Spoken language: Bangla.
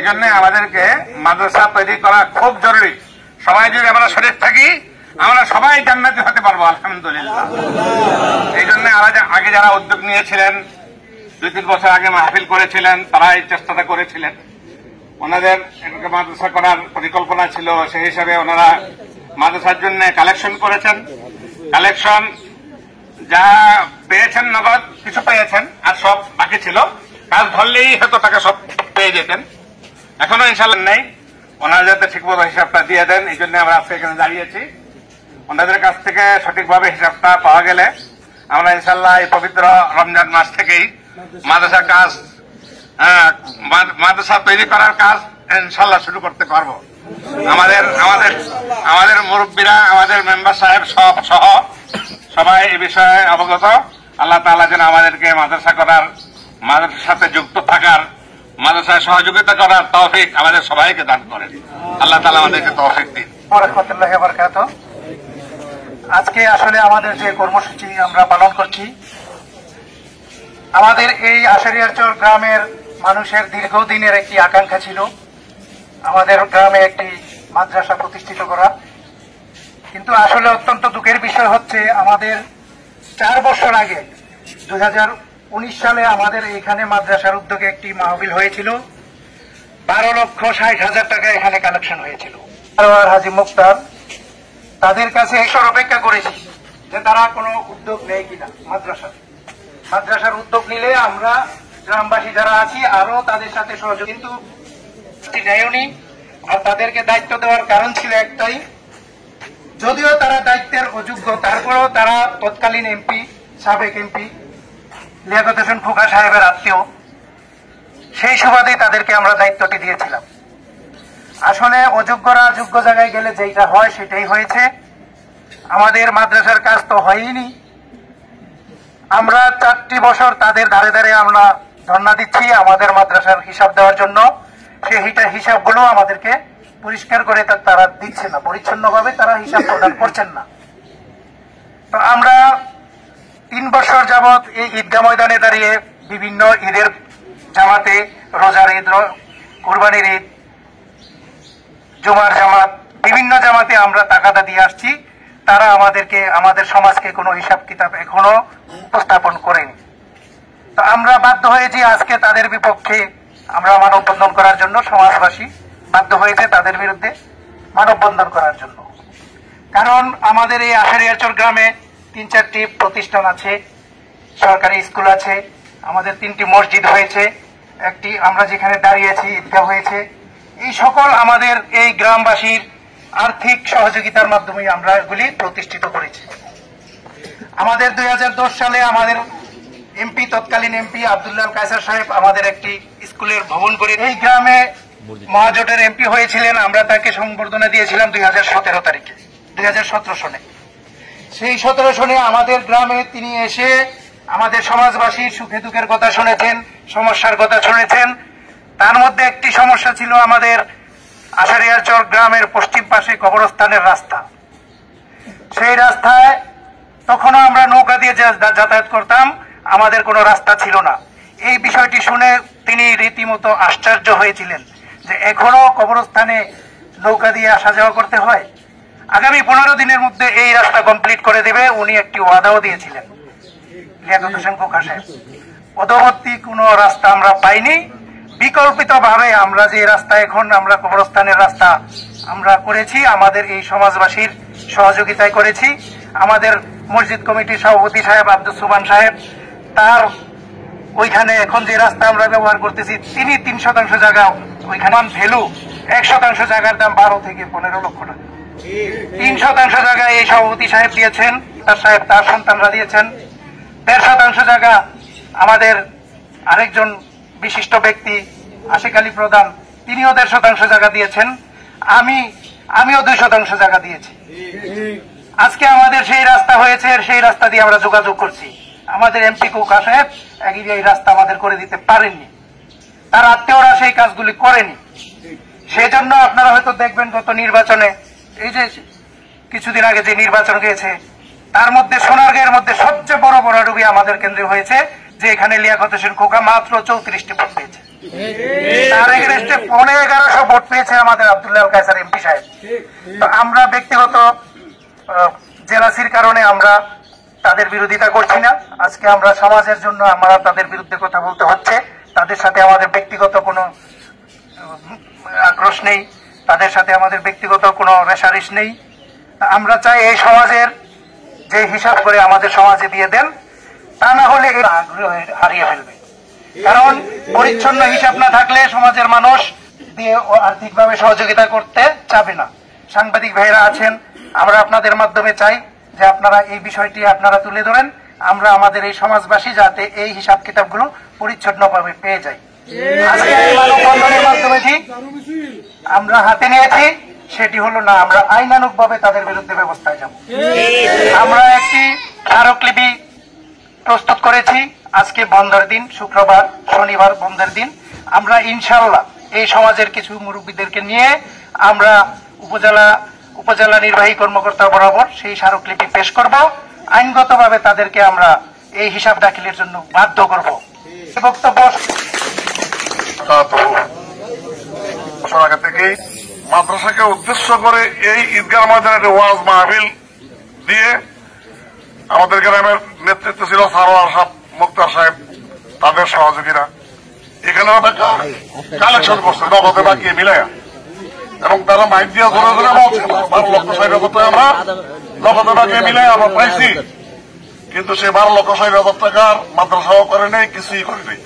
এই জন্য আমাদেরকে মাদ্রাসা তৈরি করা খুব জরুরি। সবাই যদি আমরা শরীর থাকি আমরা সবাই জান্নাতি হতে পারবো আলহামদুলিল্লাহ। এই জন্য আগে যারা উদ্যোগ নিয়েছিলেন, 2-3 বছর আগে মাহফিল করেছিলেন, তারা এই চেষ্টাটা করেছিলেন। ওনাদের এটাকে মাদ্রাসা করার পরিকল্পনা ছিল, সেই হিসাবে ওনারা মাদ্রাসার জন্য কালেকশন করেছেন। কালেকশন যা পেয়েছেন নগদ কিছু পেয়েছেন, আর সব বাকি ছিল। কাজ ধরলেই হয়তো টাকা সব পেয়ে যেতেন। এখনো ইনশাল্লাহ নেই, ওনারা যাতে ঠিকমতো হিসাবটা দিয়ে দেন, এই জন্য আমরা আজকে এখানে দাঁড়িয়েছি। ওনাদের কাছ থেকে সঠিকভাবে হিসাবটা পাওয়া গেলে আমরা ইনশাল্লাহ এই পবিত্র রমজান মাস থেকেই মাদ্রাসা কাজ মাদ্রাসা তৈরি করার কাজ ইনশাল্লাহ শুরু করতে পারবো। আমাদের মুরব্বীরা, আমাদের মেম্বার সাহেব সহ সবাই এই বিষয়ে অবগত। আল্লাহ তাআলা যেন আমাদেরকে মাদ্রাসা করার, মাদ্রাসার সাথে যুক্ত থাকার, মাদ্রাসায় সহযোগিতা করার তৌফিক আমাদের সবাইকে দান করেন। আল্লাহ তাআলা আমাদেরকে তৌফিক দিন। রাহমাতুল্লাহি ওয়া বারাকাতুহু। আজকে আসলে আমাদের যে কর্মসূচি আমরা পালন করছি, আমাদের এই আশারিয়ারচর গ্রামের মানুষের দীর্ঘদিনের একটি আকাঙ্ক্ষা ছিল আমাদের গ্রামে একটি মাদ্রাসা প্রতিষ্ঠিত করা। কিন্তু আসলে অত্যন্ত দুঃখের বিষয় হচ্ছে, আমাদের 4 বছর আগে 2019 সালে আমাদের এখানে মাদ্রাসার উদ্যোগে একটি মাহফিল হয়েছিল। 12,60,000 টাকা এখানে কালেকশন হয়েছিল। আর হাজী মুক্তার তাদের কাছে অপেক্ষা করেছি যে তারা কোনো উদ্যোগ নেয় কিনা মাদ্রাসার উদ্যোগ নিলে আমরা গ্রামবাসী যারা আছি আরো তাদের সাথে সহযোগ, কিন্তু নেয়নি। আর তাদেরকে দায়িত্ব দেওয়ার কারণ ছিল একটাই, যদিও তারা দায়িত্বের অযোগ্য, তারপরেও তারা তৎকালীন এমপি, সাবেক এমপি লিয়াকত হোসেন খোকা সাহেবের আত্মীয়, সেই সুবাদেই তাদেরকে আমরা দায়িত্বটি দিয়েছিলাম। আসলে অযোগ্যরা যোগ্য জায়গায় গেলে যেটা হয় সেটাই হয়েছে। আমাদের মাদ্রাসার কাজ তো হয়নি। আমরা 4টি বছর তাদের ধারে ধারে আমরা ধর্ণা দিচ্ছি আমাদের মাদ্রাসার হিসাব দেওয়ার জন্য। সেই হিসাবগুলো আমাদেরকে পরিষ্কার করে তারা দিচ্ছে না, পরিচ্ছন্নভাবে তারা হিসাব প্রদান করছেন না। তো আমরা 3 বছর যাবৎ এই ঈদগাহ ময়দানে দাঁড়িয়ে বিভিন্ন ঈদের জামাতে, রোজার ঈদ, কুরবানির ঈদ, জুমার জামাত, বিভিন্ন জামাতে আমরা তাগাদা দিয়ে আসছি। তারা আমাদের সমাজকে কোনো হিসাব কিতাব এখনো উপস্থাপন করেনি। তো আমরা বাধ্য হয়েছি আজকে তাদের বিপক্ষে আমরা মানববন্ধন করার জন্য। সমাজবাসী বাধ্য হয়েছে তাদের বিরুদ্ধে মানববন্ধন করার জন্য। কারণ আমাদের এই আশারিয়ারচর গ্রামে 3-4টি প্রতিষ্ঠান আছে, সরকারি স্কুল আছে, আমাদের 3টি মসজিদ হয়েছে, একটি আমরা যেখানে দাঁড়িয়েছি ঈদগাহ হয়েছে। এই সকল আমাদের এই গ্রামবাসীর আর্থিক সহযোগিতার মাধ্যমে আমরা এগুলি প্রতিষ্ঠিত করেছি। আমাদের 2010 সালে আমাদের এমপি, তৎকালীন এমপি আব্দুল্লাহ কায়সার সাহেব আমাদের একটি স্কুলের ভবন করে এই গ্রামে মহাজোটের এমপি হয়েছিলেন। আমরা তাকে সংবর্ধনা দিয়েছিলাম 2017 তারিখে, 2017 সনে। সেই 17 সনে আমাদের গ্রামে তিনি এসে আমাদের সমাজবাসীর সুখে দুঃখের কথা শুনেছেন, সমস্যার কথা শুনেছেন। তার মধ্যে একটি সমস্যা ছিল আমাদের আশারিয়ারচর গ্রামের পশ্চিম পাশে কবরস্থানের রাস্তা। সেই রাস্তায় তখনও আমরা নৌকা দিয়ে যাতায়াত করতাম, আমাদের কোনো রাস্তা ছিল না। এই বিষয়টি শুনে তিনি রীতিমতো আশ্চর্য হয়েছিলেন যে এখনো কবরস্থানে নৌকা দিয়ে আসা যাওয়া করতে হয়। আগামী 15 দিনের মধ্যে এই রাস্তা কমপ্লিট করে দেবে উনি একটি ওয়াদাও দিয়েছিলেন লিয়াকত হোসেন খোকা সাহেব। পরবর্তী কোনো রাস্তা আমরা পাইনি। বিকল্পিত ভাবে আমরা যে রাস্তা এখন আমরা কবরস্থানের রাস্তা আমরা করেছি, আমাদের এই সমাজবাসীর সহযোগিতায় করেছি। আমাদের মসজিদ কমিটির সভাপতি সাহেব আব্দুল সুবহান সাহেব, তার ওইখানে এখন যে রাস্তা আমরা ব্যবহার করতেছি, তিনি 3% জায়গা ওইখানে ভ্যালু, 1% জায়গার দাম 12 থেকে 15 লক্ষ টাকা। 3% জায়গায় এই সভাপতি সাহেব দিয়েছেন, তার সন্তানরা দিয়েছেন। 1.5% জায়গা আমাদের আরেকজন বিশিষ্ট ব্যক্তি আশিক আলী প্রধান, তিনিও 1.5% জায়গা দিয়েছেন। আমিও 2% জায়গা দিয়েছি। আজকে আমাদের সেই রাস্তা হয়েছে, সেই রাস্তা দিয়ে আমরা যোগাযোগ করছি। আমাদের এমপি খোকা সাহেব এই রাস্তা আমাদের করে দিতে পারেননি, তার আত্মীয়রা সেই কাজগুলি করেনি। সেই জন্য আপনারা হয়তো দেখবেন গত নির্বাচনে, এই যে কিছুদিন আগে যে নির্বাচন গিয়েছে, তার মধ্যে সোনারগাঁয়ের মধ্যে সবচেয়ে বড় ডুবি আমাদের কেন্দ্রে হয়েছে, যে এখানে লিয়াকত হোসেন খোকা মাত্র 34টি ভোট পেয়েছে। তার এগেনস্টে 1150 ভোট পেয়েছে আমাদের আব্দুল্লাহ আল কায়সার এমপি সাহেব। তো আমরা ব্যক্তিগত জেলাসির কারণে আমরা তাদের বিরোধিতা করছি না। আজকে আমরা সমাজের জন্য আমরা তাদের বিরুদ্ধে কথা বলতে হচ্ছে। তাদের সাথে আমাদের ব্যক্তিগত কোনো আক্রোশ নেই, তাদের সাথে আমাদের ব্যক্তিগত কোনো রেশারিশ নেই। আমরা চাই এই সমাজের যে হিসাব করে আমাদের সমাজে দিয়ে দেন, তা না হলে আগ্রহ হারিয়ে ফেলবে। কারণ পরিচ্ছন্ন হিসাব না থাকলে সমাজের মানুষ দিয়ে আর্থিকভাবে সহযোগিতা করতে চাবে না। সাংবাদিক ভাইরা আছেন, আমরা আপনাদের মাধ্যমে চাই যে আপনারা এই বিষয়টি আপনারা তুলে ধরেন, আমরা আমাদের এই সমাজবাসী যাতে এই হিসাব কিতাবগুলো পরিচ্ছন্নভাবে পেয়ে যাই। আজকে এই মানববন্ধনের মাধ্যমে আমরা হাতে নিয়েছি সেটি হলো না আমরা আইনানুগভাবে তাদের বিরুদ্ধে ব্যবস্থায় যাব। আমরা একটি স্মারকলিপি প্রস্তুত করেছি। আজকে বন্ধের দিন, শুক্রবার শনিবার বন্ধের দিন। আমরা ইনশাআল্লাহ এই সমাজের কিছু মুরব্বীদেরকে নিয়ে আমরা উপজেলা নির্বাহী কর্মকর্তা বরাবর সেই স্মারকলিপি পেশ করব। আইনগতভাবে তাদেরকে আমরা এই হিসাব দাখিলের জন্য বাধ্য করব। বক্তব্য আগে থেকেই মাদ্রাসাকে উদ্দেশ্য করে এই ঈদগাহ ময়দানে ওয়াজ মাহফিল দিয়ে আমাদের গ্রামের নেতৃত্ব ছিল সারোয়ার সাহেব, মুক্তার সাহেব, তাদের সহযোগীরা এখানে কালেকশন করছে নগদে বাকি মিলাইয়া, এবং তারা মাইক দিয়ে ধরে ধরে বলছে 12,60,000 আমরা নগদে বাকি মিলাই আমরা পাইছি, কিন্তু সে 12,60,000 টাকার মাদ্রাসাও করে নেই, কিছুই করে নেই।